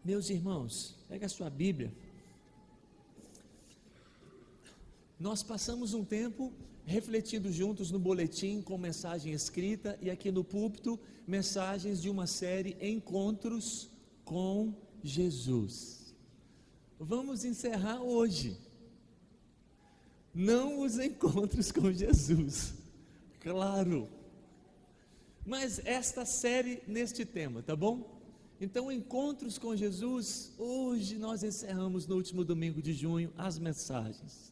Meus irmãos, pega a sua Bíblia. Nós passamos um tempo refletindo juntos no boletim com mensagem escrita e aqui no púlpito, mensagens de uma série Encontros com Jesus. Vamos encerrar hoje. Não os encontros com Jesus, claro, mas esta série neste tema, tá bom? Então, Encontros com Jesus, hoje nós encerramos no último domingo de junho as mensagens.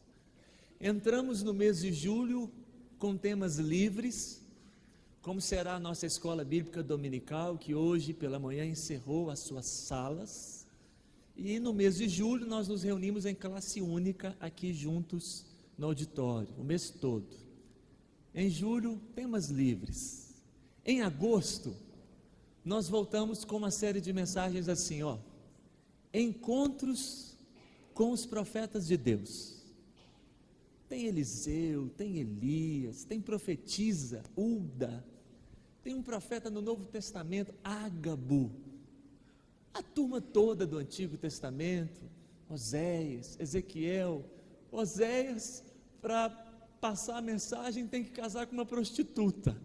Entramos no mês de julho com temas livres, como será a nossa escola bíblica dominical, que hoje pela manhã encerrou as suas salas, e no mês de julho nós nos reunimos em classe única aqui juntos no auditório, o mês todo. Em julho, temas livres. Em agosto, nós voltamos com uma série de mensagens assim, Encontros com os profetas de Deus. Tem Eliseu, tem Elias, tem profetisa, Hulda, tem um profeta no Novo Testamento, Ágabo, a turma toda do Antigo Testamento, Oséias, Ezequiel. Oséias, para passar a mensagem, tem que casar com uma prostituta.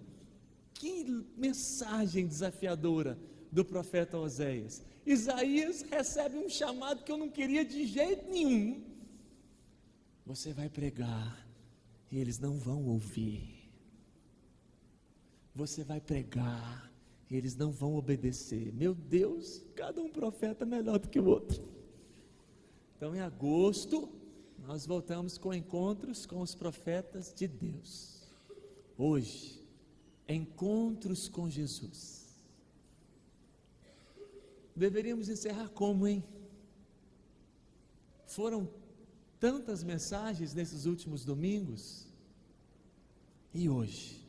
Que mensagem desafiadora do profeta Oséias. Isaías recebe um chamado que eu não queria de jeito nenhum. Você vai pregar e eles não vão ouvir. Você vai pregar e eles não vão obedecer. Meu Deus, cada um profeta melhor do que o outro. Então, em agosto, nós voltamos com encontros com os profetas de Deus. Hoje, encontros com Jesus. Deveríamos encerrar como, hein? Foram tantas mensagens nesses últimos domingos. E hoje?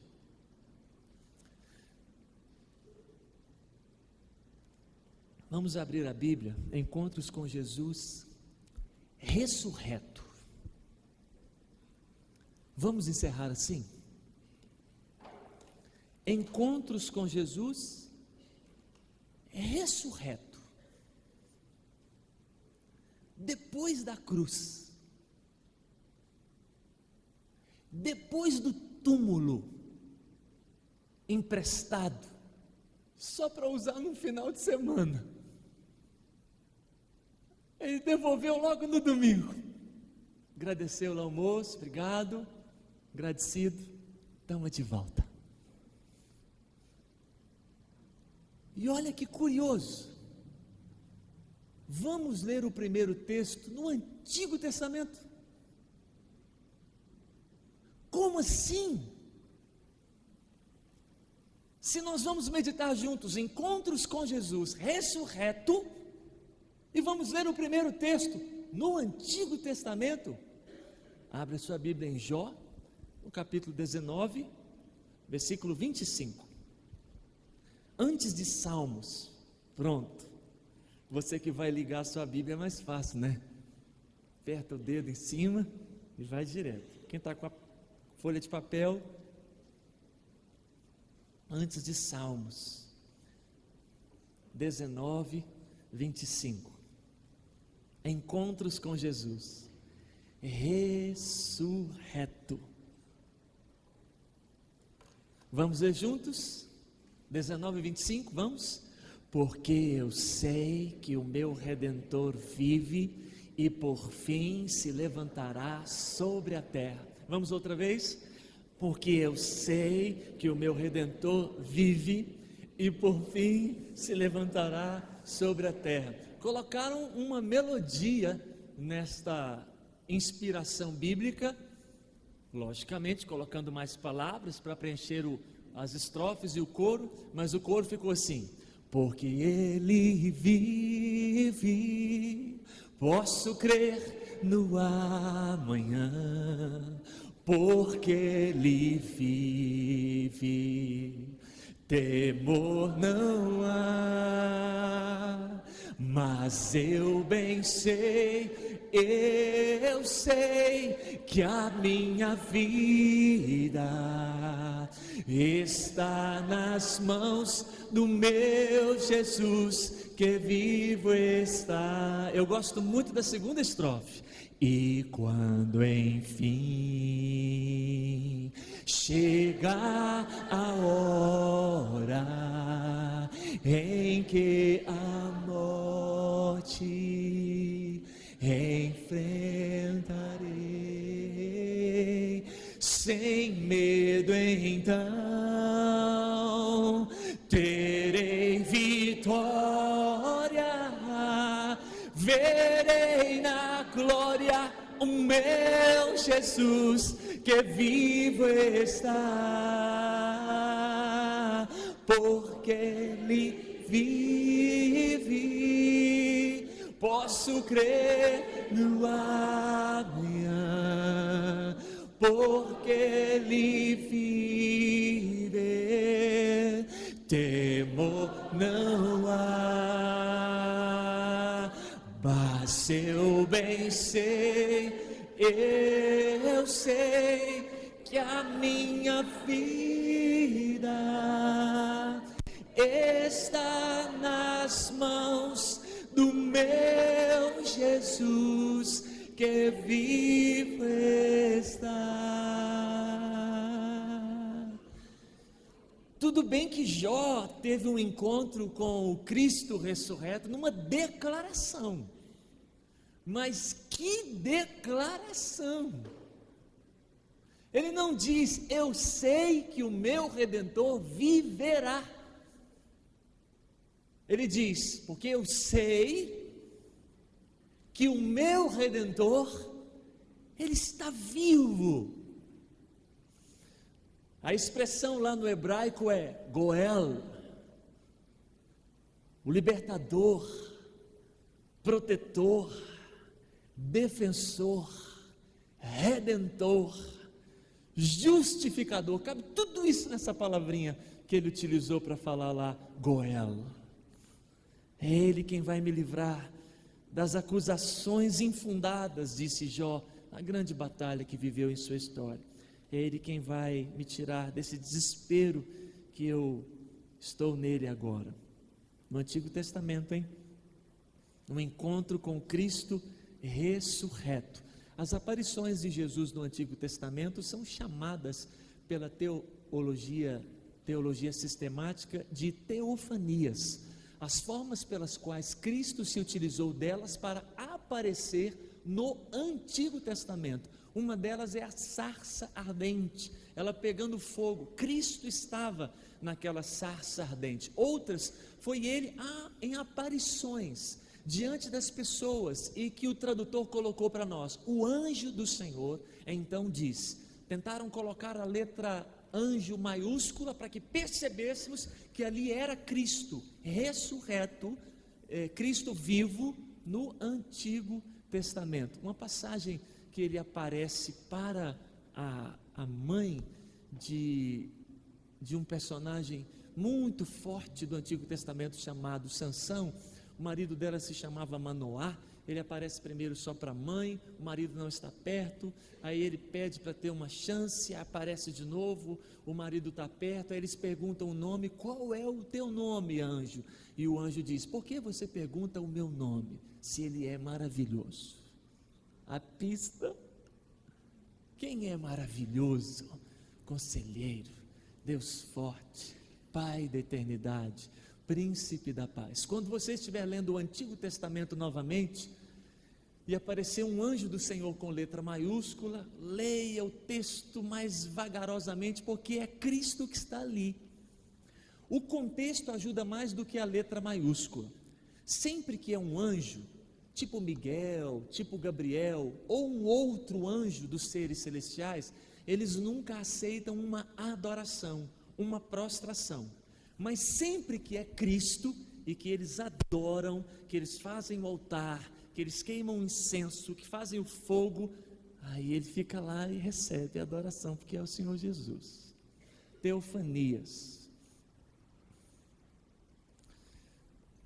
Vamos abrir a Bíblia, Encontros com Jesus ressurreto. Vamos encerrar assim? Encontros com Jesus ressurreto. Depois da cruz, depois do túmulo emprestado, só para usar no final de semana, ele devolveu logo no domingo, agradeceu lá o almoço, obrigado, agradecido, estamos de volta. E olha que curioso, vamos ler o primeiro texto no Antigo Testamento. Como assim? Se nós vamos meditar juntos, encontros com Jesus ressurreto, e vamos ler o primeiro texto no Antigo Testamento, abre a sua Bíblia em Jó, no capítulo 19, versículo 25. Antes de Salmos, pronto, você que vai ligar a sua Bíblia é mais fácil, né? Aperta o dedo em cima e vai direto. Quem está com a folha de papel, antes de Salmos, 19, 25. Encontros com Jesus, ressurreto. Vamos ler juntos? 19 e 25, vamos? Porque eu sei que o meu Redentor vive e por fim se levantará sobre a terra. Vamos outra vez? Porque eu sei que o meu Redentor vive e por fim se levantará sobre a terra. Colocaram uma melodia nesta inspiração bíblica, logicamente colocando mais palavras para preencher as estrofes e o coro, mas o coro ficou assim: porque ele vive, posso crer no amanhã, porque ele vive, temor não há, mas eu bem sei, eu sei que a minha vida está nas mãos do meu Jesus, que vivo está. Eu gosto muito da segunda estrofe. E quando enfim chegar a hora em que a morte enfrentarei, sem medo então terei vitória, verei na glória o meu Jesus, que vivo está, porque Ele vive. Posso crer no amanhã, porque Ele vive. Temor não há, mas eu bem sei, eu sei que a minha vida está nas mãos do meu Jesus, que vivo está. Tudo bem que Jó teve um encontro com o Cristo ressurreto numa declaração, mas que declaração! Ele não diz, eu sei que o meu Redentor viverá. Ele diz, porque eu sei que o meu Redentor, Ele está vivo. A expressão lá no hebraico é Goel, o libertador, protetor, defensor, redentor, justificador. Cabe tudo isso nessa palavrinha que ele utilizou para falar lá, Goel. É Ele quem vai me livrar das acusações infundadas, disse Jó, na grande batalha que viveu em sua história. É Ele quem vai me tirar desse desespero que eu estou nele agora. No Antigo Testamento, no encontro com Cristo ressurreto. As aparições de Jesus no Antigo Testamento são chamadas pela teologia sistemática de teofanias, as formas pelas quais Cristo se utilizou delas para aparecer no Antigo Testamento. Uma delas é a sarça ardente, ela pegando fogo. Cristo estava naquela sarça ardente. Outras foi ele em aparições diante das pessoas, e que o tradutor colocou para nós, o anjo do Senhor. Então diz, tentaram colocar a letra anjo maiúscula para que percebêssemos que ali era Cristo ressurreto, Cristo vivo no Antigo Testamento. Uma passagem que ele aparece para a mãe de um personagem muito forte do Antigo Testamento chamado Sansão. O marido dela se chamava Manoá. Ele aparece primeiro só para a mãe, o marido não está perto, aí ele pede para ter uma chance, aparece de novo, o marido está perto, aí eles perguntam o nome, qual é o teu nome, anjo? E o anjo diz, por que você pergunta o meu nome, se ele é maravilhoso? A pista, quem é maravilhoso? Conselheiro, Deus forte, Pai da eternidade, Príncipe da paz. Quando você estiver lendo o Antigo Testamento novamente, e aparecer um anjo do Senhor com letra maiúscula, leia o texto mais vagarosamente, porque é Cristo que está ali. O contexto ajuda mais do que a letra maiúscula. Sempre que é um anjo, tipo Miguel, tipo Gabriel, ou um outro anjo dos seres celestiais, eles nunca aceitam uma adoração, uma prostração. Mas sempre que é Cristo, e que eles adoram, que eles fazem o altar, que eles queimam incenso, que fazem o fogo, aí ele fica lá e recebe a adoração, porque é o Senhor Jesus. Teofanias.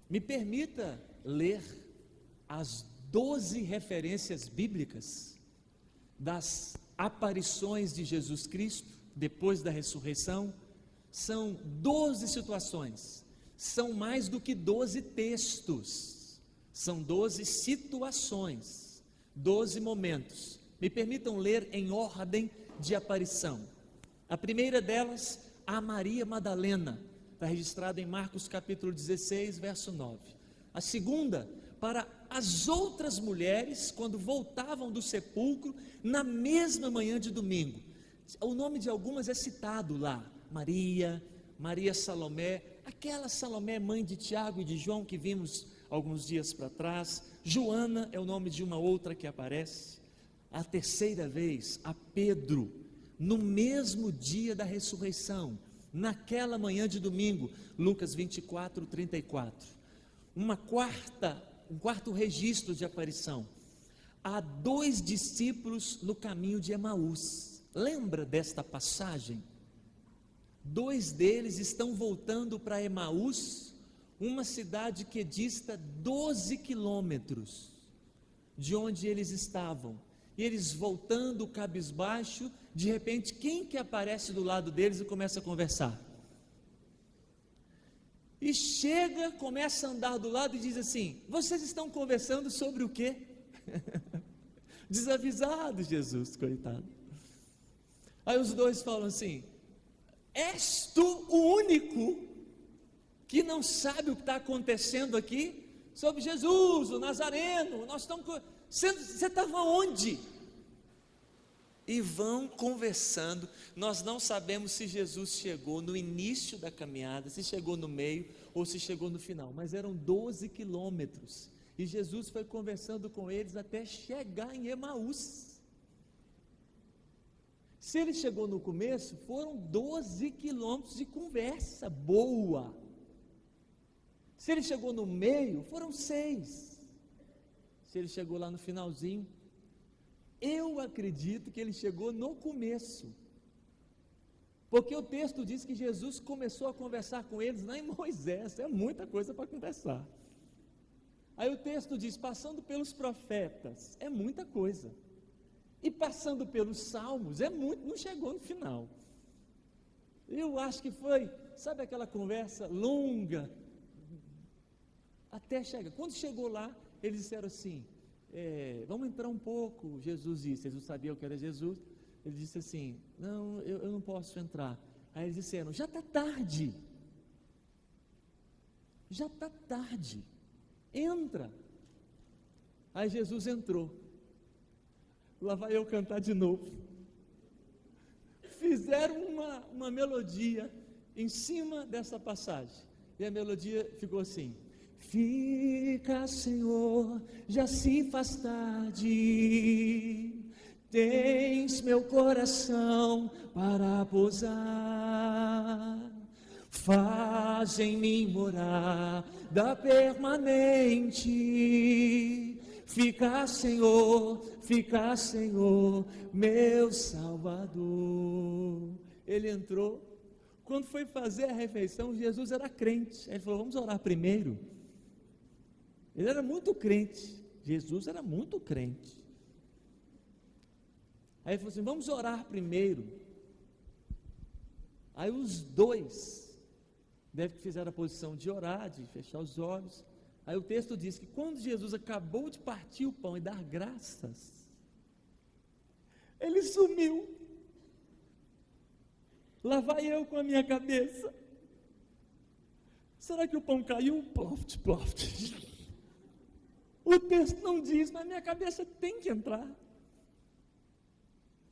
Me permita ler as 12 referências bíblicas das aparições de Jesus Cristo, depois da ressurreição, São 12 situações, são mais do que 12 textos, são 12 situações, 12 momentos. Me permitam ler em ordem de aparição. A primeira delas, a Maria Madalena, está registrada em Marcos capítulo 16, verso 9. A segunda, para as outras mulheres, quando voltavam do sepulcro, na mesma manhã de domingo. O nome de algumas é citado lá, Maria, Maria Salomé, aquela Salomé, mãe de Tiago e de João, que vimos alguns dias para trás. Joana é o nome de uma outra que aparece. A terceira vez, a Pedro, no mesmo dia da ressurreição, naquela manhã de domingo, Lucas 24, 34. Um quarto registro de aparição, há 2 discípulos no caminho de Emaús. Lembra desta passagem? 2 deles estão voltando para Emaús, uma cidade que dista 12 quilômetros de onde eles estavam, e eles voltando cabisbaixo, de repente, quem que aparece do lado deles e começa a conversar? E chega, começa a andar do lado e diz assim: vocês estão conversando sobre o quê? Desavisado, Jesus, coitado. Aí os 2 falam assim: és tu o único que não sabe o que está acontecendo aqui? Sobre Jesus, o Nazareno, nós estamos... Você estava onde? E vão conversando. Nós não sabemos se Jesus chegou no início da caminhada, se chegou no meio ou se chegou no final, mas eram 12 quilômetros, e Jesus foi conversando com eles até chegar em Emaús. Se ele chegou no começo, foram 12 quilômetros de conversa boa. Se ele chegou no meio, foram 6. Se ele chegou lá no finalzinho, eu acredito que ele chegou no começo, porque o texto diz que Jesus começou a conversar com eles lá em Moisés. É muita coisa para conversar. Aí o texto diz, passando pelos profetas, é muita coisa, e passando pelos salmos, é muito, não chegou no final. Eu acho que foi, sabe aquela conversa longa, até chegar. Quando chegou lá, eles disseram assim, vamos entrar um pouco. Jesus disse, eles não sabiam que era Jesus. Ele disse assim, não, eu não posso entrar. Aí eles disseram, já está tarde, entra. Aí Jesus entrou. Lá vai eu cantar de novo. Fizeram uma melodia em cima dessa passagem, e a melodia ficou assim: fica, Senhor, já se faz tarde, tens meu coração para pousar, faz em mim morada permanente. Fica, Senhor, meu Salvador. Ele entrou. Quando foi fazer a refeição, Jesus era crente. Ele falou, vamos orar primeiro. Ele era muito crente. Jesus era muito crente. Aí ele falou assim, vamos orar primeiro. Aí os 2 deve que fizeram a posição de orar, de fechar os olhos. Aí o texto diz que quando Jesus acabou de partir o pão e dar graças, ele sumiu. Lá vai eu com a minha cabeça. Será que o pão caiu? Ploft, ploft. O texto não diz, mas minha cabeça tem que entrar.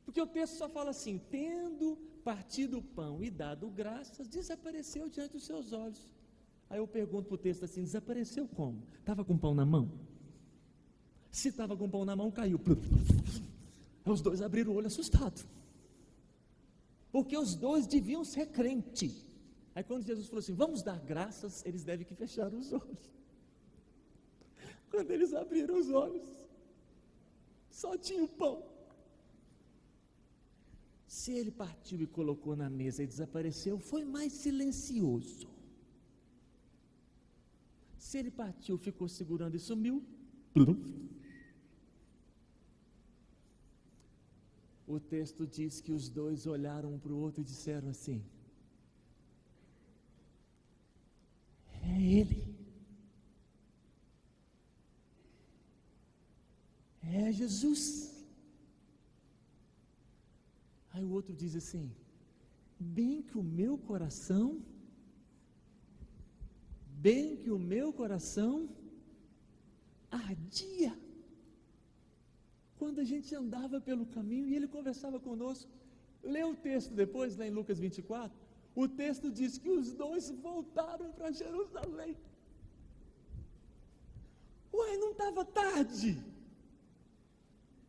Porque o texto só fala assim, tendo partido o pão e dado graças, desapareceu diante dos seus olhos. Aí eu pergunto para o texto assim, desapareceu como? Estava com pão na mão? Se estava com pão na mão, caiu. Aí os 2 abriram o olho assustados, porque os 2 deviam ser crente. Aí quando Jesus falou assim, vamos dar graças, eles devem que fechar os olhos. Quando eles abriram os olhos, só tinha o pão. Se ele partiu e colocou na mesa e desapareceu, foi mais silencioso. Se ele partiu, ficou segurando e sumiu, o texto diz que os 2 olharam um para o outro e disseram assim, É Ele. É Jesus. Aí o outro diz assim: bem que o meu coração ardia quando a gente andava pelo caminho e ele conversava conosco. Lê o texto depois, lá em Lucas 24, o texto diz que os dois voltaram para Jerusalém. Ué, não estava tarde?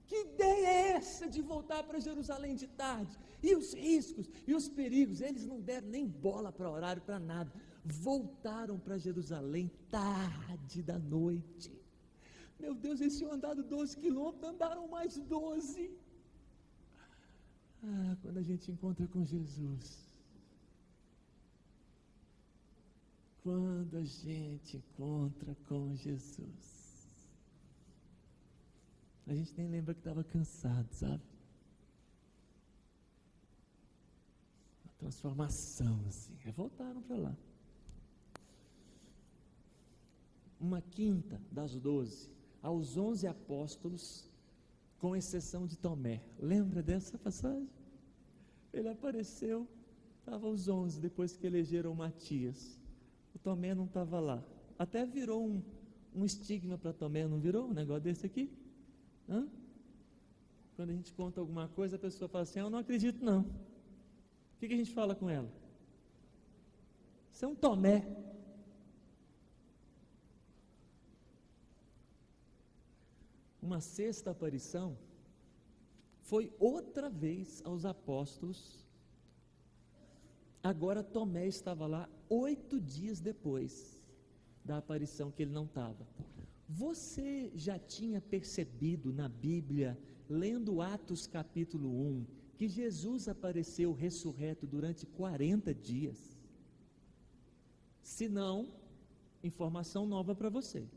Que ideia é essa de voltar para Jerusalém de tarde? E os riscos, e os perigos, eles não deram nem bola para horário, para nada. Voltaram para Jerusalém tarde da noite. Meu Deus, eles tinham andado 12 quilômetros, andaram mais 12. Quando a gente encontra com Jesus. Quando a gente encontra com Jesus. A gente nem lembra que estava cansado, sabe? Uma transformação assim. Voltaram para lá. Uma quinta das 12, aos 11 apóstolos, com exceção de Tomé. Lembra dessa passagem? Ele apareceu, estava os 11, depois que elegeram Matias. O Tomé não estava lá. Até virou um estigma para Tomé, não virou um negócio desse aqui? Quando a gente conta alguma coisa, a pessoa fala assim: eu não acredito não. O que a gente fala com ela? Você é um Tomé. Uma sexta aparição foi outra vez aos apóstolos. Agora Tomé estava lá 8 dias depois da aparição que ele não estava. Você já tinha percebido na Bíblia, lendo Atos capítulo 1, que Jesus apareceu ressurreto durante 40 dias? Se não, informação nova para você.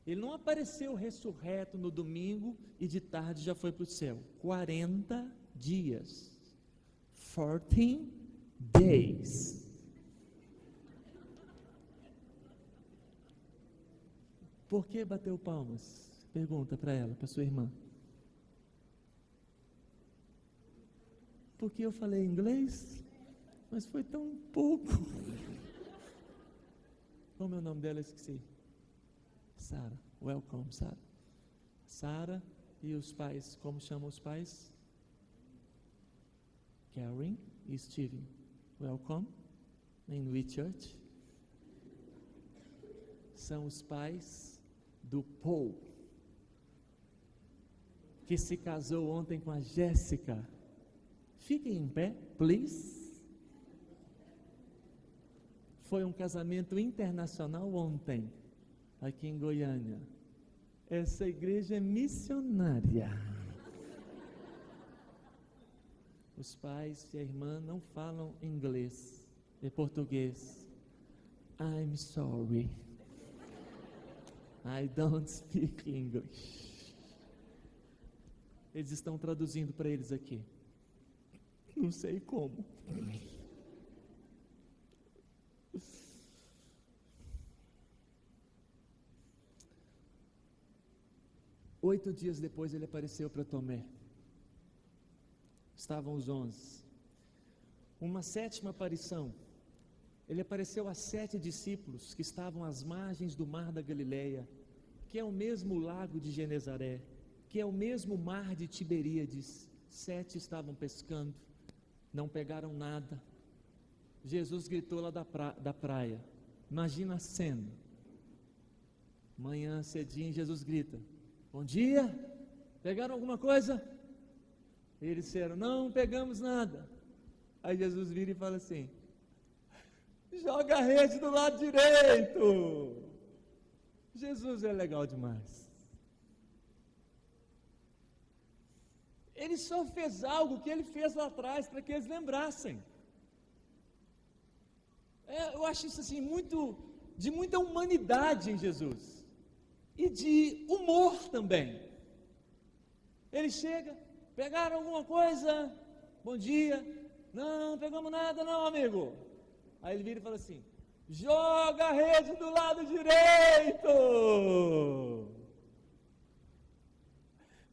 Ele não apareceu ressurreto no domingo e de tarde já foi para o céu. 40 dias. 14 days. Por que bateu palmas? Pergunta para ela, para sua irmã. Porque eu falei inglês, mas foi tão pouco. Como é o nome dela? Eu esqueci. Sara, welcome, Sara. Sara e os pais, como chamam os pais? Karen e Steven. Welcome in We Church. São os pais do Paul, que se casou ontem com a Jéssica. Fiquem em pé, please. Foi um casamento internacional ontem, aqui em Goiânia. Essa igreja é missionária. Os pais e a irmã não falam inglês e português. I'm sorry. I don't speak English. Eles estão traduzindo para eles aqui. Não sei como. 8 dias depois ele apareceu para Tomé. Estavam os 11. Uma sétima aparição. Ele apareceu a 7 discípulos que estavam às margens do mar da Galileia, que é o mesmo lago de Genezaré, que é o mesmo mar de Tiberíades. 7 estavam pescando, não pegaram nada. Jesus gritou lá da praia. Imagina a cena. Manhã cedinho, Jesus grita: bom dia, pegaram alguma coisa? E eles disseram: não pegamos nada. Aí Jesus vira e fala assim: joga a rede do lado direito. Jesus é legal demais. Ele só fez algo que ele fez lá atrás para que eles lembrassem. Eu acho isso assim de muita humanidade em Jesus e de humor também. Ele chega: pegaram alguma coisa? Bom dia. Não pegamos nada não, amigo. Aí ele vira e fala assim: joga a rede do lado direito.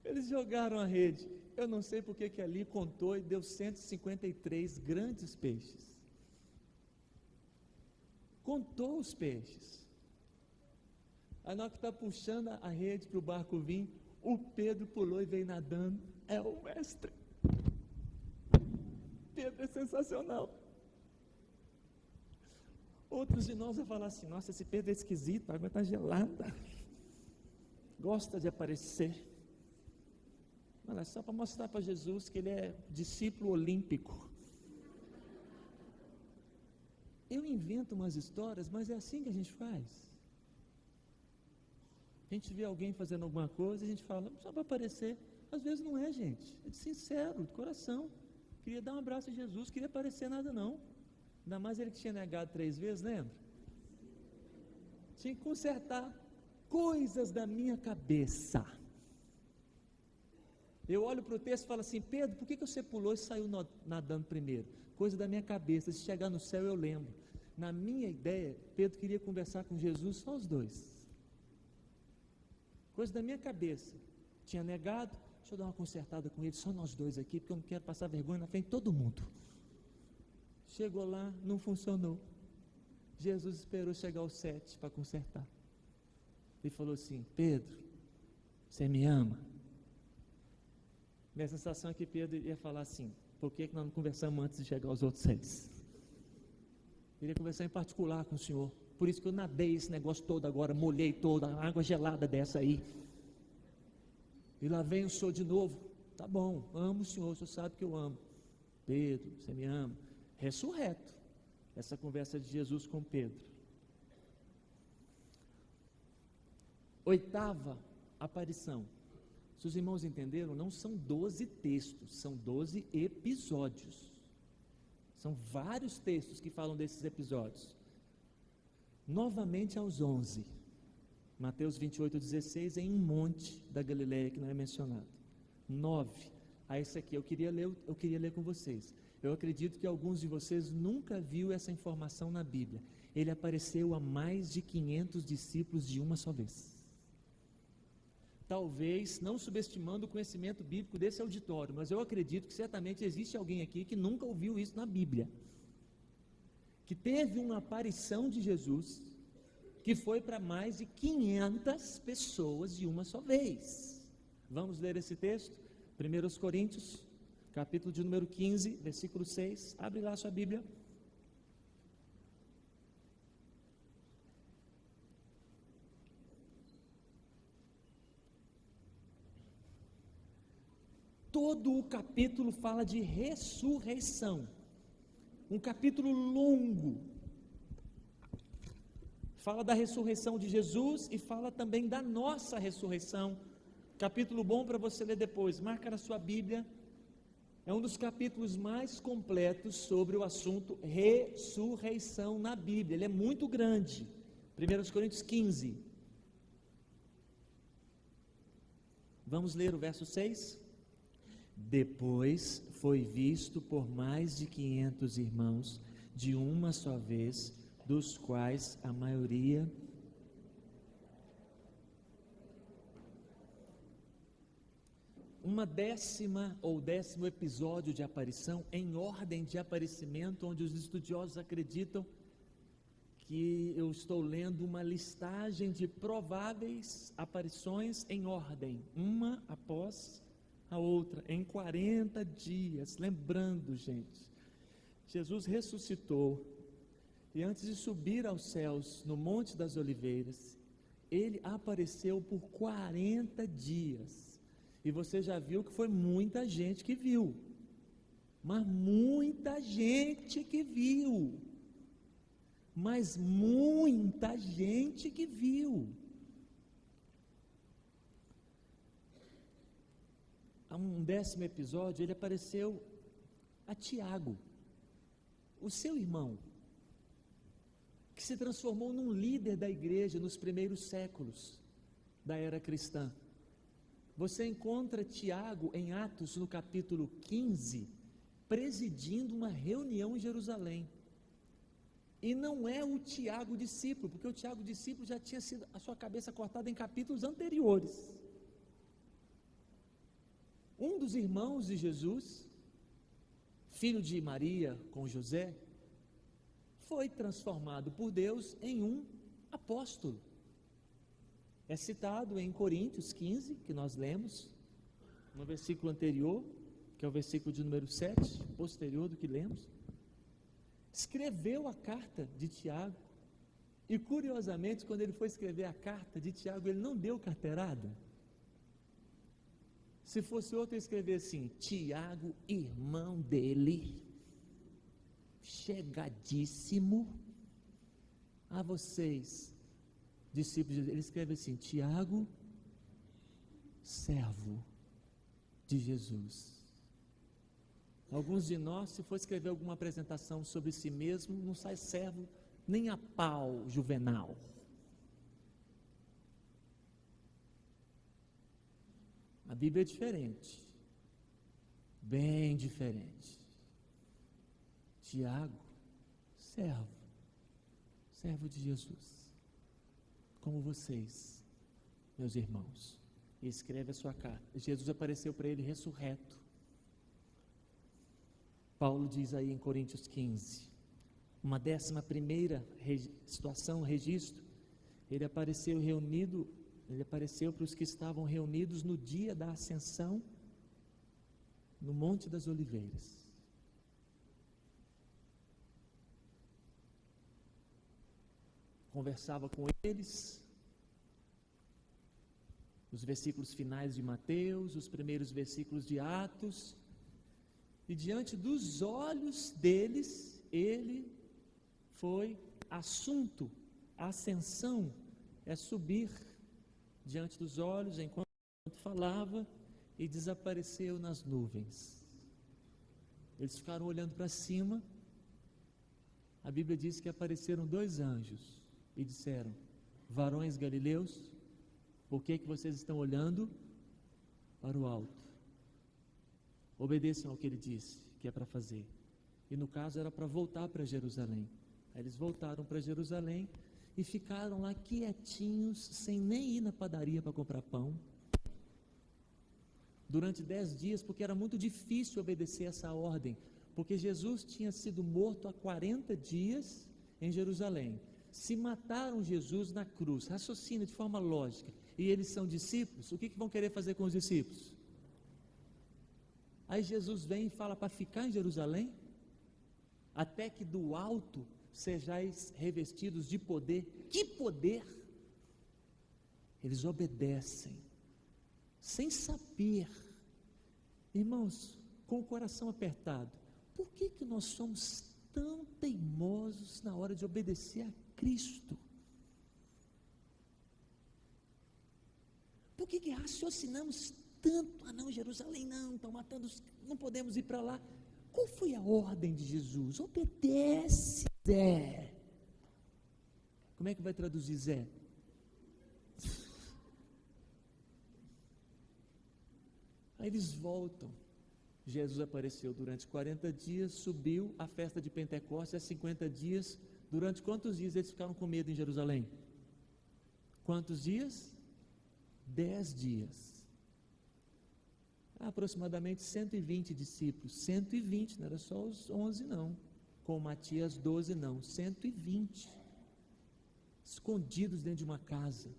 Eles jogaram a rede. Eu não sei porque que ali contou e deu 153 grandes peixes. Contou os peixes. Aí na hora que está puxando a rede para o barco vir, o Pedro pulou e veio nadando. É o mestre. Pedro é sensacional. Outros de nós vão falar assim: nossa, esse Pedro é esquisito, a água está gelada. Gosta de aparecer. Olha, só para mostrar para Jesus que ele é discípulo olímpico. Eu invento umas histórias, mas é assim que a gente faz. A gente vê alguém fazendo alguma coisa, a gente fala, só para aparecer. Às vezes não é, gente. É de sincero, de coração. Queria dar um abraço a Jesus, queria aparecer nada não. Ainda mais ele que tinha negado 3 vezes, lembra? Tinha que consertar coisas da minha cabeça. Eu olho para o texto e falo assim: Pedro, por que você pulou e saiu nadando primeiro? Coisa da minha cabeça, se chegar no céu eu lembro. Na minha ideia, Pedro queria conversar com Jesus, só os dois. Coisa da minha cabeça. Tinha negado, deixa eu dar uma consertada com ele, só nós dois aqui, porque eu não quero passar vergonha na frente de todo mundo. Chegou lá, não funcionou. Jesus esperou chegar aos 7 para consertar. Ele falou assim: Pedro, você me ama? Minha sensação é que Pedro ia falar assim: por que nós não conversamos antes de chegar aos outros 6? Queria conversar em particular com o senhor. Por isso que eu nadei esse negócio todo agora, molhei toda a água gelada dessa aí. E lá vem o senhor de novo. Tá bom, amo o senhor sabe que eu amo. Pedro, você me ama? Ressurreto. Essa conversa de Jesus com Pedro. 8ª aparição. Se os irmãos entenderam, não são 12 textos, são 12 episódios. São vários textos que falam desses episódios. Novamente aos 11. Mateus 28:16, em um monte da Galileia que não é mencionado. 9. Esse aqui eu queria ler com vocês. Eu acredito que alguns de vocês nunca viram essa informação na Bíblia. Ele apareceu a mais de 500 discípulos de uma só vez. Talvez, não subestimando o conhecimento bíblico desse auditório, mas eu acredito que certamente existe alguém aqui que nunca ouviu isso na Bíblia. Que teve uma aparição de Jesus, que foi para mais de 500 pessoas de uma só vez. Vamos ler esse texto? 1 Coríntios, capítulo de número 15, versículo 6. Abre lá a sua Bíblia. Todo o capítulo fala de ressurreição. Um capítulo longo. Fala da ressurreição de Jesus e fala também da nossa ressurreição. Capítulo bom para você ler depois. Marca na sua Bíblia. É um dos capítulos mais completos sobre o assunto ressurreição na Bíblia. Ele é muito grande. 1 Coríntios 15. Vamos ler o verso 6? Depois foi visto por mais de 500 irmãos de uma só vez, dos quais a maioria uma 10ª ou 10º episódio de aparição em ordem de aparecimento, onde os estudiosos acreditam que eu estou lendo uma listagem de prováveis aparições em ordem, uma após a outra, em 40 dias. Lembrando, gente, Jesus ressuscitou e antes de subir aos céus no Monte das Oliveiras, ele apareceu por 40 dias. E você já viu que foi muita gente que viu, mas muita gente que viu, mas muita gente que viu. Há um 10º episódio, ele apareceu a Tiago, o seu irmão, que se transformou num líder da igreja nos primeiros séculos da era cristã. Você encontra Tiago em Atos, no capítulo 15, presidindo uma reunião em Jerusalém. E não é o Tiago discípulo, porque o Tiago discípulo já tinha sido a sua cabeça cortada em capítulos anteriores. Um dos irmãos de Jesus, filho de Maria com José, foi transformado por Deus em um apóstolo. É citado em Coríntios 15, que nós lemos, no versículo anterior, que é o versículo de número 7, posterior do que lemos. Escreveu a carta de Tiago, e curiosamente, quando ele foi escrever a carta de Tiago, ele não deu carteirada. Se fosse outro, ele escrever assim: Tiago, irmão dele, chegadíssimo a vocês, discípulos. Ele escreve assim: Tiago, servo de Jesus. Alguns de nós, se for escrever alguma apresentação sobre si mesmo, não sai servo nem a pau, Juvenal. A Bíblia é diferente, bem diferente. Tiago, servo de Jesus, como vocês, meus irmãos. E escreve a sua carta. Jesus apareceu para ele ressurreto. Paulo diz aí em Coríntios 15, uma 11ª situação, registro, ele apareceu para os que estavam reunidos no dia da ascensão, no Monte das Oliveiras. Conversava com eles, os versículos finais de Mateus, os primeiros versículos de Atos, e diante dos olhos deles, ele foi assunto. A ascensão é subir diante dos olhos enquanto falava, e desapareceu nas nuvens. Eles ficaram olhando para cima. A Bíblia diz que apareceram 2 anjos e disseram: varões galileus, por que vocês estão olhando para o alto? Obedeçam ao que ele disse que é para fazer. E no caso era para voltar para Jerusalém. Aí eles voltaram para Jerusalém e ficaram lá quietinhos, sem nem ir na padaria para comprar pão, durante 10 dias, porque era muito difícil obedecer essa ordem, porque Jesus tinha sido morto há 40 dias em Jerusalém. Se mataram Jesus na cruz, raciocina de forma lógica, e eles são discípulos, o que vão querer fazer com os discípulos? Aí Jesus vem e fala para ficar em Jerusalém, até que do alto sejais revestidos de poder. Que poder? Eles obedecem, sem saber. Irmãos, com o coração apertado, por que nós somos tão teimosos na hora de obedecer a Cristo? Por que raciocinamos tanto? Ah não, Jerusalém não, estão matando, não podemos ir para lá. Qual foi a ordem de Jesus? Obedece, Zé. Como é que vai traduzir Zé? Aí eles voltam. Jesus apareceu durante 40 dias, subiu a festa de Pentecostes há 50 dias. Durante quantos dias eles ficaram com medo em Jerusalém? Quantos dias? 10 dias. Aproximadamente 120 discípulos. 120, não era só os 11 não. Com Matias 12 não, 120. Escondidos dentro de uma casa.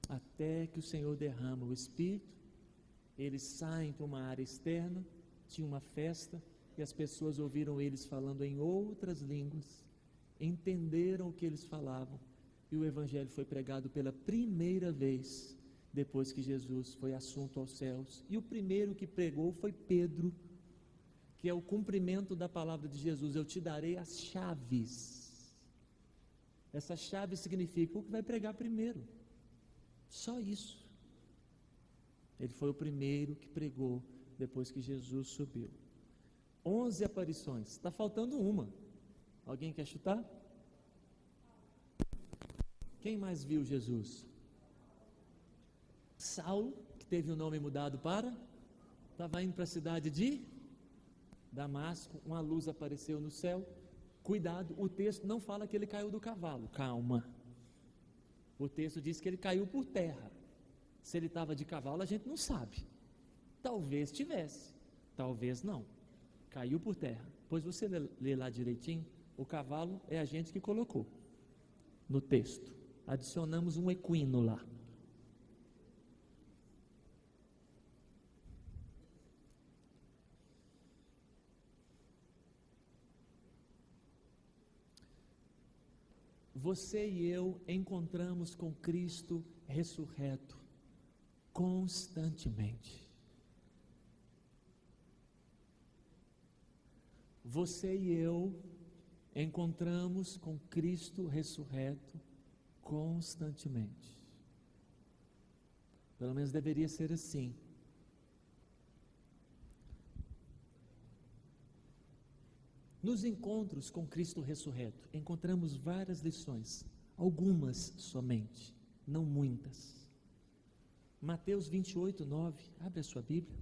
Até que o Senhor derrama o Espírito, eles saem para uma área externa, tinha uma festa, e as pessoas ouviram eles falando em outras línguas, entenderam o que eles falavam, e o Evangelho foi pregado pela primeira vez, depois que Jesus foi assunto aos céus. E o primeiro que pregou foi Pedro, que é o cumprimento da palavra de Jesus: eu te darei as chaves. Essa chave significa o que vai pregar primeiro. Só isso. Ele foi o primeiro que pregou depois que Jesus subiu. 11 aparições, está faltando uma. Alguém quer chutar? Quem mais viu Jesus? Saulo, que teve o nome mudado para, estava indo para a cidade de Damasco, uma luz apareceu no céu. Cuidado, o texto não fala que ele caiu do cavalo, calma. O texto diz que ele caiu por terra. Se ele estava de cavalo, a gente não sabe. Talvez tivesse, talvez não. Caiu por terra. Pois você lê lá direitinho, o cavalo é a gente que colocou no texto. Adicionamos um equino lá. Você e eu encontramos com Cristo ressurreto constantemente. Você e eu encontramos com Cristo ressurreto constantemente. Pelo menos deveria ser assim. Nos encontros com Cristo ressurreto, encontramos várias lições, algumas somente, não muitas. Mateus 28, 9, abre a sua Bíblia.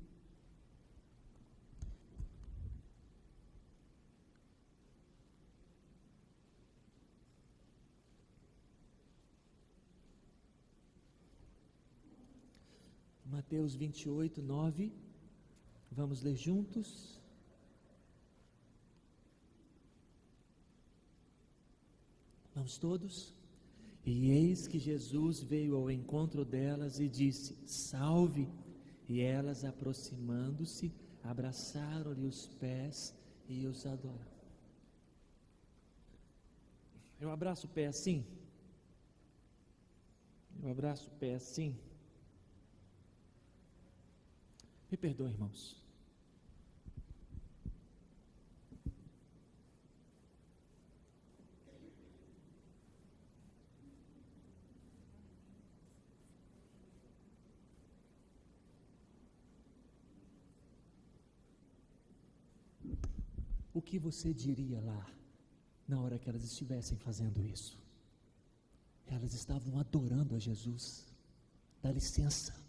Mateus 28, 9, vamos ler juntos. Vamos todos? E eis que Jesus veio ao encontro delas e disse: salve! E elas, aproximando-se, abraçaram-lhe os pés e os adoraram. Eu abraço o pé assim. Eu abraço o pé assim. Me perdoe, irmãos. O que você diria lá, na hora que elas estivessem fazendo isso? Elas estavam adorando a Jesus. Dá licença.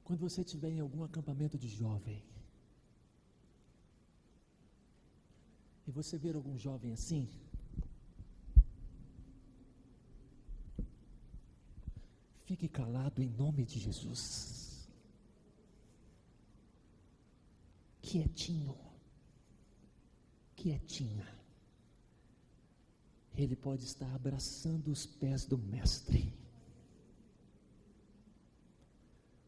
Quando você estiver em algum acampamento de jovem, e você ver algum jovem assim, fique calado em nome de Jesus. Quietinho, quietinha. Ele pode estar abraçando os pés do Mestre.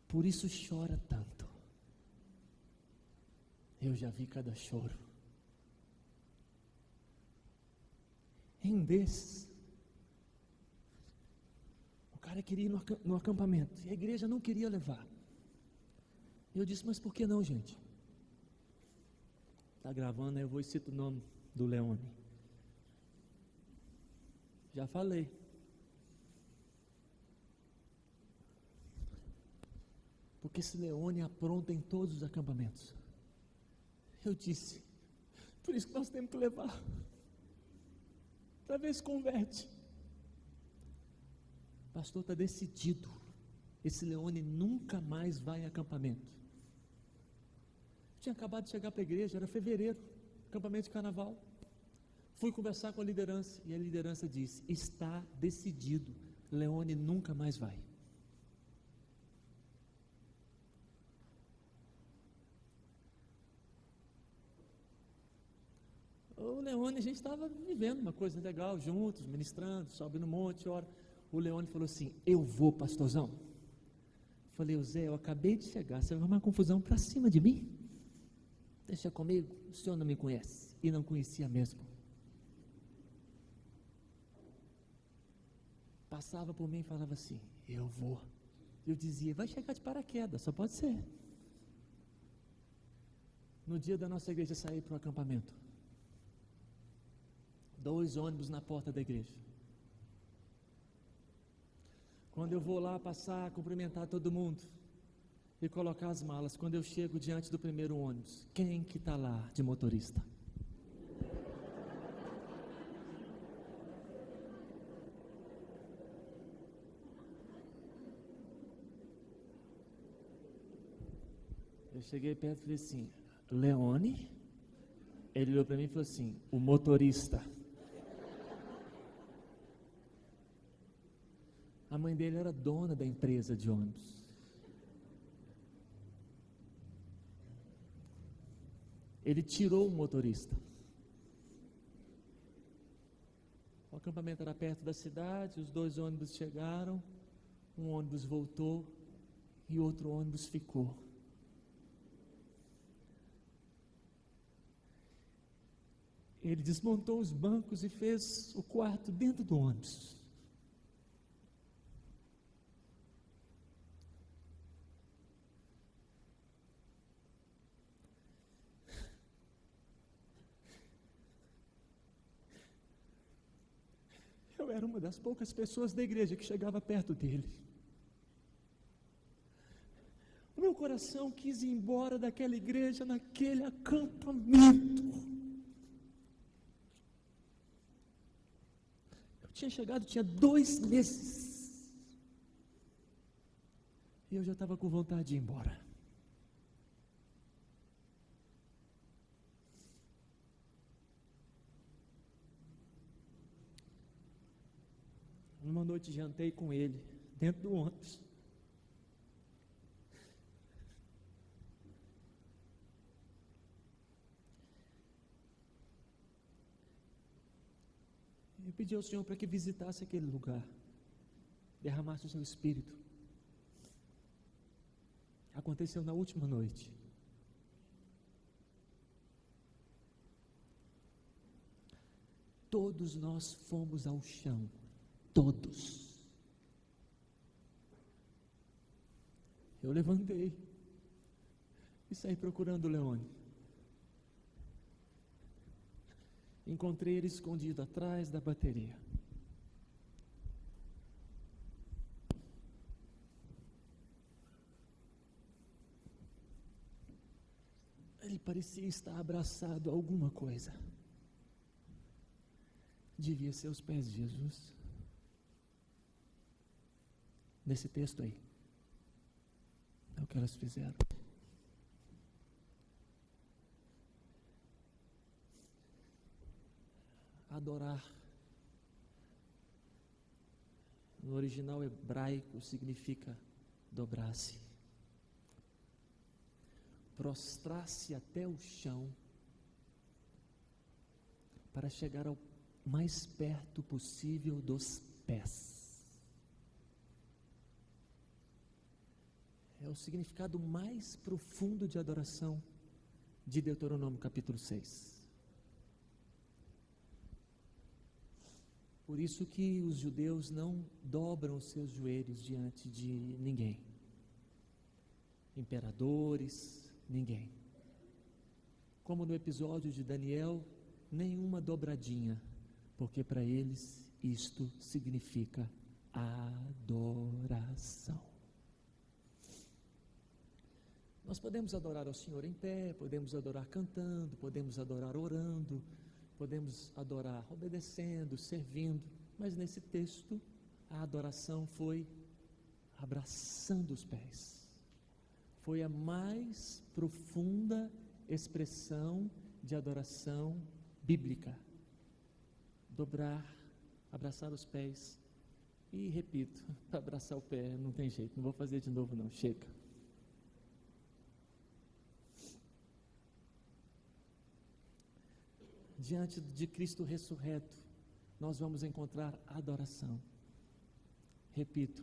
Por isso chora tanto. Eu já vi cada choro. Em um desses, o cara queria ir no acampamento, e a igreja não queria levar. Eu disse, mas por que não, gente? Está gravando, eu vou e cito o nome do Leone. Já falei. Porque esse Leone apronta em todos os acampamentos. Eu disse, por isso que nós temos que levar. Para ver se converte. O pastor está decidido. Esse Leone nunca mais vai a acampamento. Tinha acabado de chegar para a igreja, era fevereiro, acampamento de carnaval. Fui conversar com a liderança, e a liderança disse, está decidido, Leone nunca mais vai. O Leone, a gente estava vivendo uma coisa legal, juntos, ministrando, sobe no monte, ora. O Leone falou assim, eu vou, pastorzão. Falei, o Zé, eu acabei de chegar, você vai arrumar confusão para cima de mim? Deixa comigo, o senhor não me conhece, e não conhecia mesmo. Passava por mim e falava assim, eu vou. Eu dizia, vai chegar de paraquedas, só pode ser. No dia da nossa igreja sair para o acampamento, 2 ônibus na porta da igreja. Quando eu vou lá passar, cumprimentar todo mundo, e colocar as malas. Quando eu chego diante do primeiro ônibus, quem que está lá de motorista? Eu cheguei perto e falei assim, Leone? Ele olhou para mim e falou assim, o motorista. A mãe dele era dona da empresa de ônibus. Ele tirou o motorista. O acampamento era perto da cidade, os 2 ônibus chegaram, um ônibus voltou e outro ônibus ficou. Ele desmontou os bancos e fez o quarto dentro do ônibus. Eu era uma das poucas pessoas da igreja que chegava perto dele. O meu coração quis ir embora daquela igreja, naquele acampamento. Tinha chegado, tinha 2 meses, e eu já estava com vontade de ir embora. Numa noite jantei com ele, dentro do ônibus. Eu pedi ao Senhor para que visitasse aquele lugar, derramasse o seu Espírito. Aconteceu na última noite. Todos nós fomos ao chão, todos. Eu levantei e saí procurando o Leone. Encontrei ele escondido atrás da bateria. Ele parecia estar abraçado a alguma coisa. Devia ser os pés de Jesus. Nesse texto aí. É o que elas fizeram. Adorar, no original hebraico, significa dobrar-se, prostrar-se até o chão, para chegar ao mais perto possível dos pés. É o significado mais profundo de adoração de Deuteronômio capítulo 6. Por isso que os judeus não dobram os seus joelhos diante de ninguém. Imperadores, ninguém. Como no episódio de Daniel, nenhuma dobradinha, porque para eles isto significa adoração. Nós podemos adorar ao Senhor em pé, podemos adorar cantando, podemos adorar orando, podemos adorar obedecendo, servindo, mas nesse texto a adoração foi abraçando os pés. Foi a mais profunda expressão de adoração bíblica. Dobrar, abraçar os pés. E repito, para abraçar o pé não tem jeito, não vou fazer de novo não, chega. Diante de Cristo ressurreto, nós vamos encontrar adoração. Repito,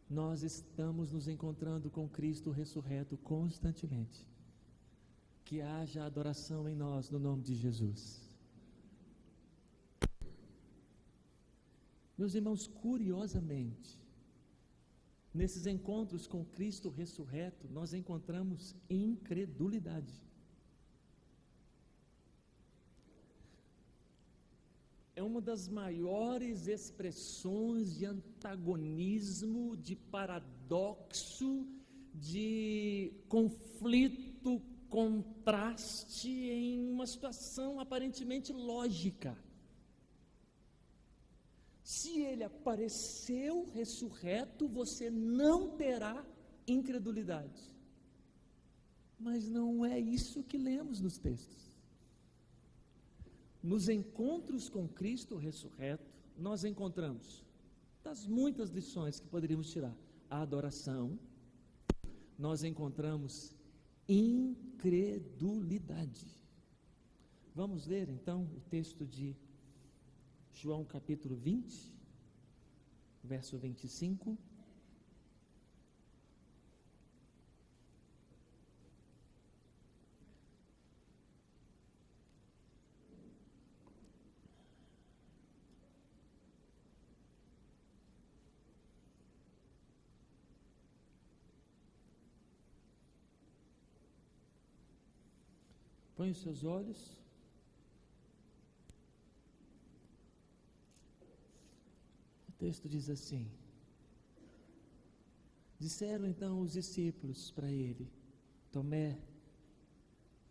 nós estamos nos encontrando com Cristo ressurreto constantemente. Que haja adoração em nós, no nome de Jesus. Meus irmãos, curiosamente, nesses encontros com Cristo ressurreto, nós encontramos incredulidade. É uma das maiores expressões de antagonismo, de paradoxo, de conflito, contraste em uma situação aparentemente lógica. Se ele apareceu ressurreto, você não terá incredulidade. Mas não é isso que lemos nos textos. Nos encontros com Cristo ressurreto, nós encontramos, das muitas lições que poderíamos tirar, a adoração, nós encontramos incredulidade. Vamos ler então o texto de João capítulo 20, verso 25. Põe os seus olhos. O texto diz assim: disseram então os discípulos para ele: Tomé,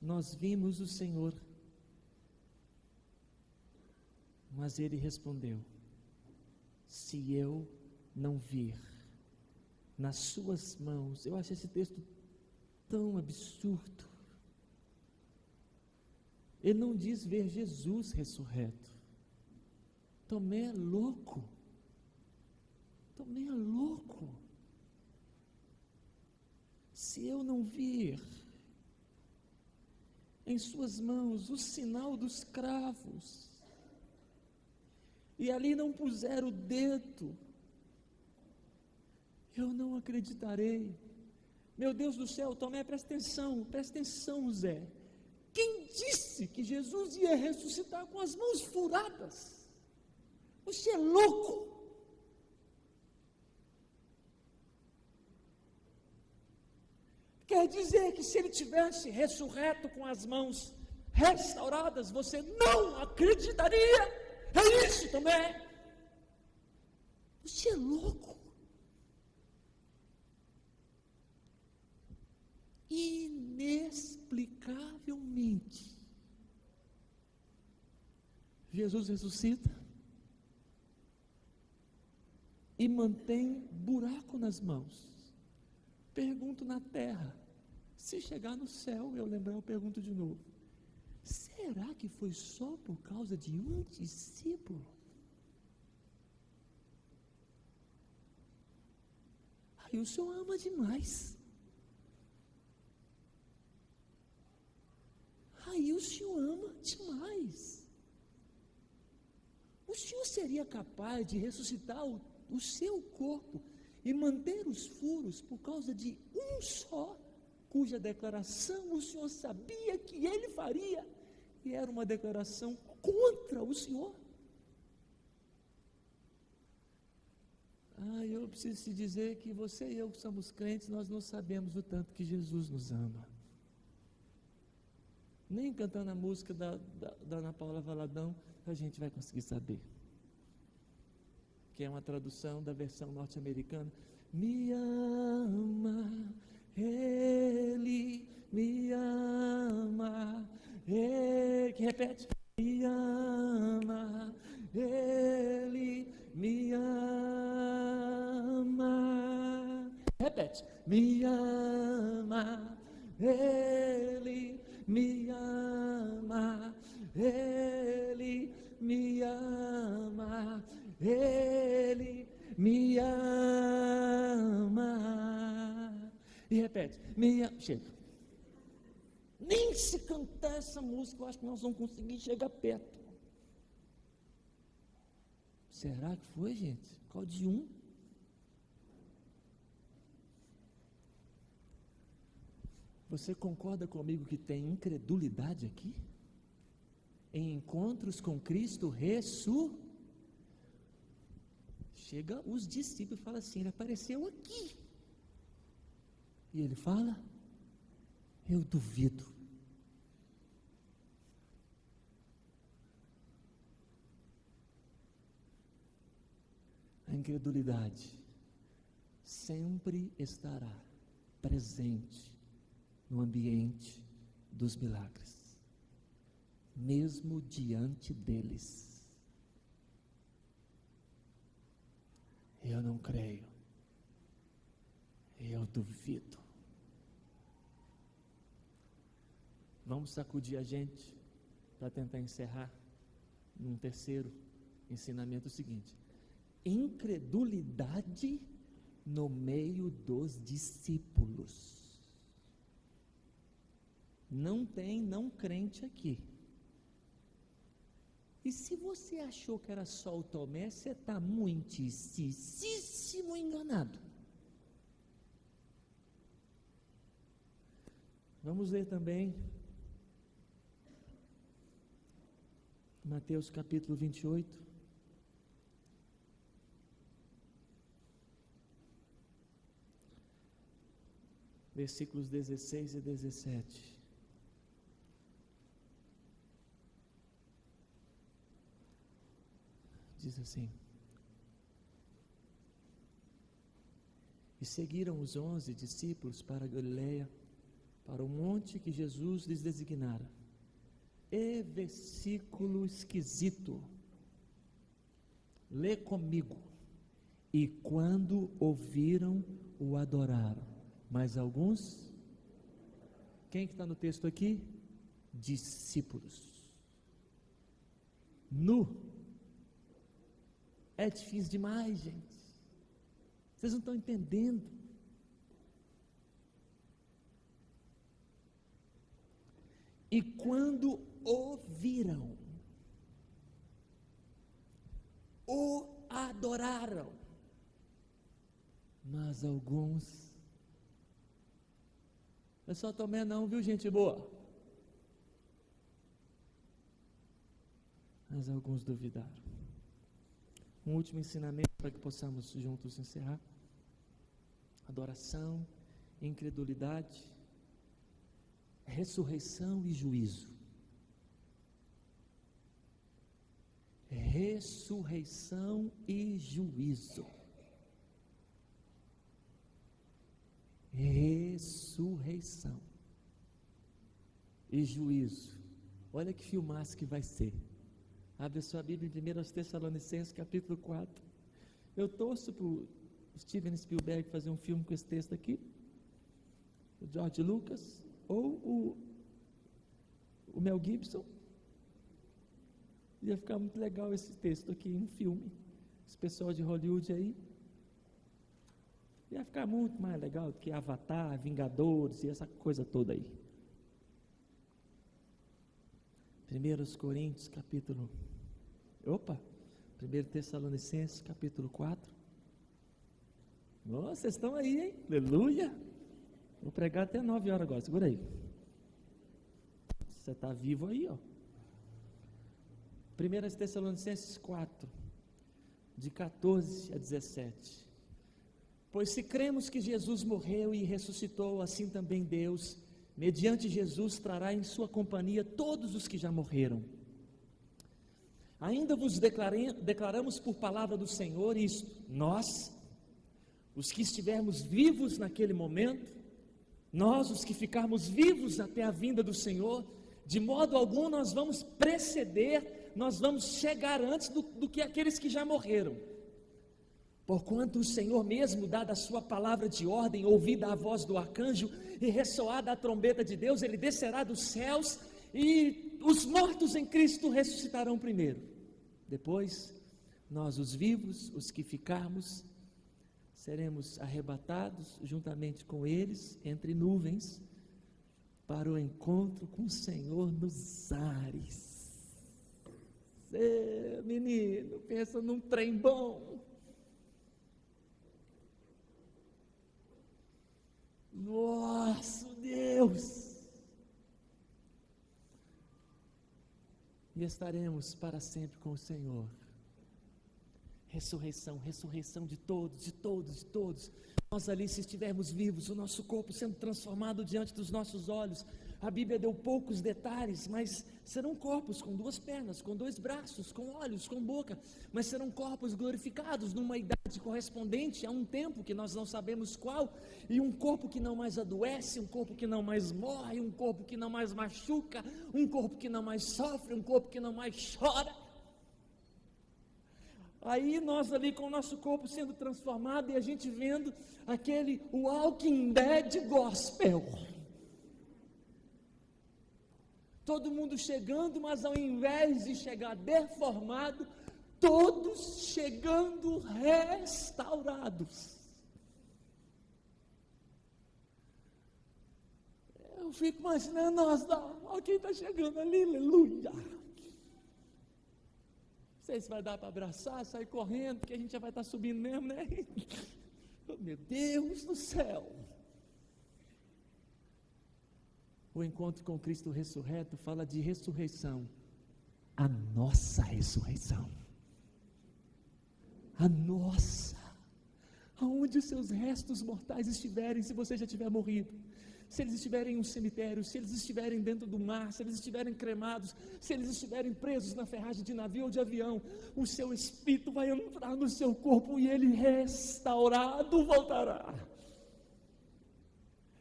nós vimos o Senhor. Mas ele respondeu: se eu não vir nas suas mãos. Eu acho esse texto tão absurdo. Ele não diz ver Jesus ressurreto. Tomé é louco. Tomé é louco. Se eu não vir em suas mãos o sinal dos cravos, e ali não puser o dedo, eu não acreditarei. Meu Deus do céu, Tomé, presta atenção, Zé. Quem disse que Jesus ia ressuscitar com as mãos furadas? Você é louco. Quer dizer que se ele tivesse ressurreto com as mãos restauradas, você não acreditaria? É isso também. Você é louco. Inexplicavelmente, Jesus ressuscita e mantém buraco nas mãos. Pergunto na terra, se chegar no céu, eu pergunto de novo: será que foi só por causa de um discípulo? Aí o Senhor ama demais. Aí o Senhor ama demais. O Senhor seria capaz de ressuscitar o seu corpo e manter os furos por causa de um só, cuja declaração o Senhor sabia que ele faria, e era uma declaração contra o Senhor? Eu preciso te dizer que você e eu que somos crentes, nós não sabemos o tanto que Jesus nos ama. Nem cantando a música da Ana Paula Valadão a gente vai conseguir saber, que é uma tradução da versão norte-americana. Me ama, Ele me ama, que repete, me ama, Ele me ama, repete, me ama, Ele me ama, Ele me ama, Ele me ama. E repete, chega. Nem se cantar essa música, eu acho que nós vamos conseguir chegar perto. Será que foi, gente? Qual de um? Você concorda comigo que tem incredulidade aqui? Em encontros com Cristo chega os discípulos e fala assim: ele apareceu aqui. E ele fala: eu duvido. A incredulidade sempre estará presente no ambiente dos milagres, mesmo diante deles. Eu não creio, eu duvido. Vamos sacudir a gente para tentar encerrar num terceiro ensinamento o seguinte: incredulidade no meio dos discípulos. Não tem não crente aqui. E se você achou que era só o Tomé, você está muitíssimo enganado. Vamos ler também Mateus capítulo 28. Versículos 16 e 17. Diz assim: e seguiram os 11 discípulos para Galileia, para o monte que Jesus lhes designara. E versículo esquisito, lê comigo. E quando ouviram, o adoraram. Mas alguns, quem que está no texto aqui? Discípulos. É difícil demais, gente. Vocês não estão entendendo. E quando ouviram, o adoraram. Mas alguns, não é só Tomé não, viu, gente boa? Mas alguns duvidaram. Um último ensinamento para que possamos juntos encerrar: adoração, incredulidade, ressurreição e juízo. Ressurreição e juízo. Ressurreição e juízo. Olha que filmaço que vai ser. Abre a sua Bíblia em 1 Tessalonicenses capítulo 4. Eu torço para o Steven Spielberg fazer um filme com esse texto aqui, o George Lucas, ou o Mel Gibson. Ia ficar muito legal esse texto aqui em um filme. Esse pessoal de Hollywood aí. Ia ficar muito mais legal do que Avatar, Vingadores e essa coisa toda aí. 1 Coríntios capítulo 1 Tessalonicenses capítulo 4. Nossa, vocês estão aí, hein? Aleluia! Vou pregar até 9 horas agora, segura aí. Você está vivo aí, ó. 1 Tessalonicenses 4, de 14 a 17. Pois se cremos que Jesus morreu e ressuscitou, assim também Deus, mediante Jesus, trará em sua companhia todos os que já morreram. Ainda vos declaramos por palavra do Senhor isto: nós, os que estivermos vivos naquele momento, nós, os que ficarmos vivos até a vinda do Senhor, de modo algum nós vamos preceder, nós vamos chegar antes do que aqueles que já morreram. Porquanto o Senhor mesmo, dada a sua palavra de ordem, ouvida a voz do arcanjo e ressoada a trombeta de Deus, ele descerá dos céus e os mortos em Cristo ressuscitarão primeiro. Depois, nós os vivos, os que ficarmos, seremos arrebatados juntamente com eles entre nuvens para o encontro com o Senhor nos ares. Menino, pensa num trem bom. Nosso Deus! E estaremos para sempre com o Senhor. Ressurreição de todos. Nós ali, se estivermos vivos, o nosso corpo sendo transformado diante dos nossos olhos, A Bíblia deu poucos detalhes, mas serão corpos com 2 pernas, com 2 braços, com olhos, com boca, mas serão corpos glorificados numa idade correspondente a um tempo que nós não sabemos qual, e um corpo que não mais adoece, um corpo que não mais morre, um corpo que não mais machuca, um corpo que não mais sofre, um corpo que não mais chora. Aí nós ali com o nosso corpo sendo transformado e a gente vendo aquele Walking Dead Gospel. Todo mundo chegando, mas ao invés de chegar deformado, todos chegando restaurados. Eu fico imaginando, nossa, olha quem está chegando ali, aleluia. Não sei se vai dar para abraçar, sair correndo, porque a gente já vai estar subindo mesmo, né? Oh, meu Deus do céu. O encontro com Cristo ressurreto fala de ressurreição, a nossa ressurreição, a nossa, aonde os seus restos mortais estiverem, se você já tiver morrido, se eles estiverem em um cemitério, se eles estiverem dentro do mar, se eles estiverem cremados, se eles estiverem presos na ferragem de navio ou de avião, o seu espírito vai entrar no seu corpo e ele restaurado voltará.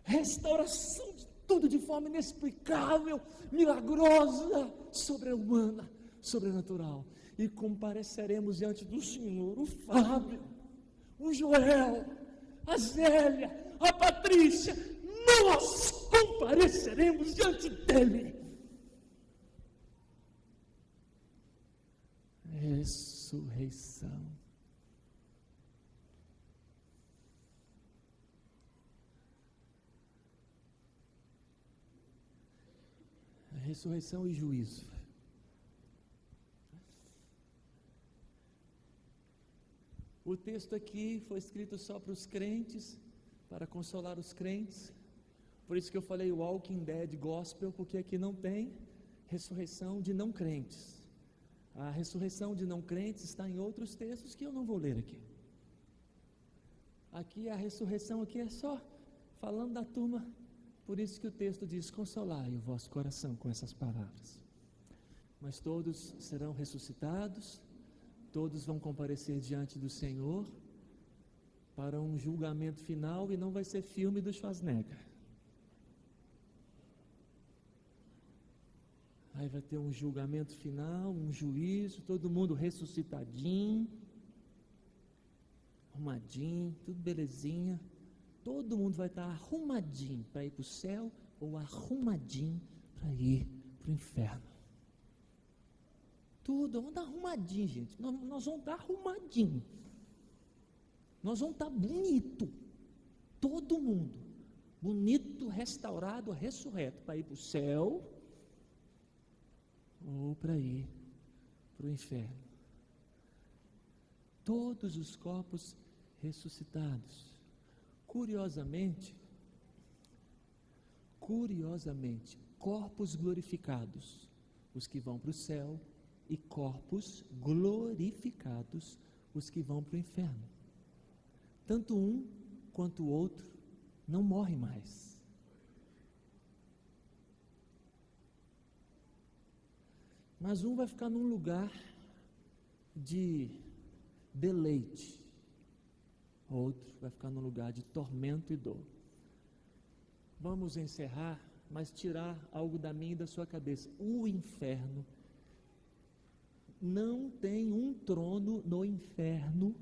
Restauração de tudo de forma inexplicável, milagrosa, sobre-humana, sobrenatural. E compareceremos diante do Senhor, o Fábio, o Joel, a Zélia, a Patrícia, nós compareceremos diante dele. Ressurreição. Ressurreição e juízo. O texto aqui foi escrito só para os crentes, para consolar os crentes. Por isso que eu falei Walking Dead Gospel, porque aqui não tem ressurreição de não crentes. A ressurreição de não crentes está em outros textos que eu não vou ler aqui. Aqui a ressurreição aqui é só falando da turma. Por isso que o texto diz, consolai o vosso coração com essas palavras. Mas todos serão ressuscitados, todos vão comparecer diante do Senhor, para um julgamento final, e não vai ser filme do Schwarzenegger. Aí vai ter um julgamento final, um juízo, todo mundo ressuscitadinho, arrumadinho, tudo belezinha. Todo mundo vai estar arrumadinho para ir para o céu ou arrumadinho para ir para o inferno. Tudo, vamos estar arrumadinho, gente. Nós vamos estar arrumadinho. Nós vamos estar bonito. Todo mundo. Bonito, restaurado, ressurreto para ir para o céu ou para ir para o inferno. Todos os corpos ressuscitados. Curiosamente, corpos glorificados, os que vão para o céu, e corpos glorificados, os que vão para o inferno. Tanto um quanto o outro não morre mais. Mas um vai ficar num lugar de deleite, outro vai ficar num lugar de tormento e dor. Vamos encerrar, mas tirar algo da minha e da sua cabeça. O inferno não tem um trono no inferno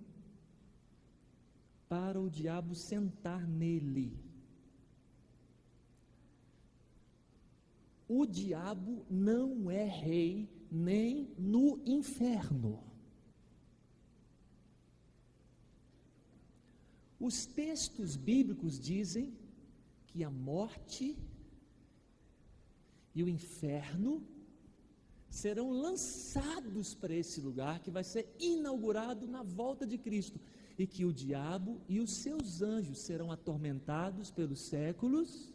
para o diabo sentar nele. O diabo não é rei nem no inferno. Os textos bíblicos dizem que a morte e o inferno serão lançados para esse lugar que vai ser inaugurado na volta de Cristo, e que o diabo e os seus anjos serão atormentados pelos séculos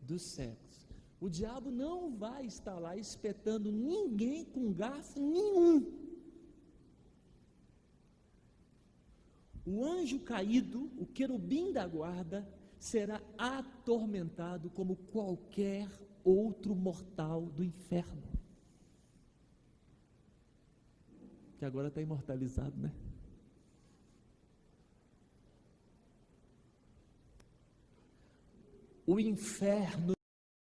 dos séculos. O diabo não vai estar lá espetando ninguém com garfo nenhum. O anjo caído, o querubim da guarda, será atormentado como qualquer outro mortal do inferno. Que agora está imortalizado, né? O inferno